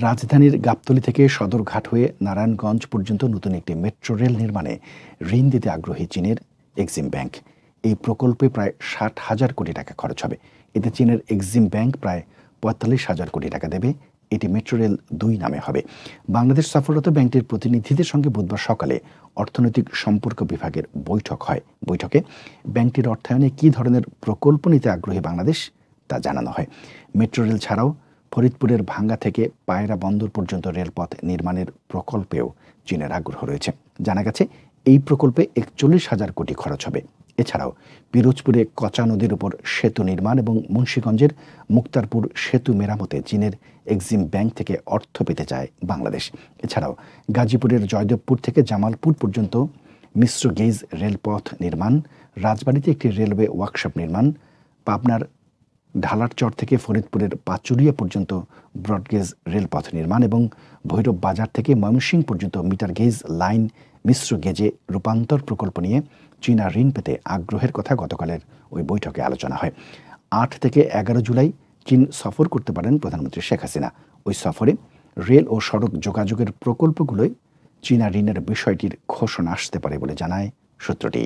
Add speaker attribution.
Speaker 1: রাজধানীর গাবতলী থেকে সদরঘাট হয়ে নারায়ণগঞ্জ পর্যন্ত নতুন একটি মেট্রো রেল নির্মাণে ঋণ দিতে আগ্রহী চীনের এক্সিম ব্যাংক। এই প্রকল্পে প্রায় ৬০,০০০ কোটি টাকা খরচ হবে। এতে চীনের এক্সিম ব্যাংক প্রায় ৪৫,০০০ কোটি টাকা দেবে। এটি মেট্রো রেল ২ নামে হবে। বাংলাদেশ সফররত ব্যাংকটির প্রতিনিধিদের সঙ্গে বুধবার সকালে অর্থনৈতিক সম্পর্ক বিভাগের বৈঠক হয়। বৈঠকে ব্যাংকটির অর্থায়নে কী ধরনের প্রকল্প নিতে আগ্রহী বাংলাদেশ তা জানানো হয়। মেট্রো রেল ছাড়াও ফরিদপুরের ভাঙ্গা থেকে পায়রা বন্দর পর্যন্ত রেলপথ নির্মাণের প্রকল্পেও চীনের আগ্রহ রয়েছে। জানা গেছে এই প্রকল্পে ৪১,০০০ কোটি খরচ হবে। এছাড়াও পিরোজপুরে কচা নদীর উপর সেতু নির্মাণ এবং মুন্সিগঞ্জের মুক্তারপুর সেতু মেরামতে চীনের এক্সিম ব্যাংক থেকে অর্থ পেতে চায় বাংলাদেশ। এছাড়াও গাজীপুরের জয়দেবপুর থেকে জামালপুর পর্যন্ত মিশ্র গেজ রেলপথ নির্মাণ, রাজবাড়ীতে একটি রেলওয়ে ওয়ার্কশপ নির্মাণ, পাবনার ঢালারচর থেকে ফরিদপুরের পাচুরিয়া পর্যন্ত ব্রডগেজ রেলপথ নির্মাণ এবং ভৈরব বাজার থেকে ময়মনসিংহ পর্যন্ত মিটার গেজ লাইন মিশ্র গেজে রূপান্তর প্রকল্প নিয়ে চীনা ঋণ পেতে আগ্রহের কথা গতকালের ওই বৈঠকে আলোচনা হয়। ৮ থেকে ১১ জুলাই চীন সফর করতে পারেন প্রধানমন্ত্রী শেখ হাসিনা। ওই সফরে রেল ও সড়ক যোগাযোগের প্রকল্পগুলোয় চীনা ঋণের বিষয়টির ঘোষণা আসতে পারে বলে জানায় সূত্রটি।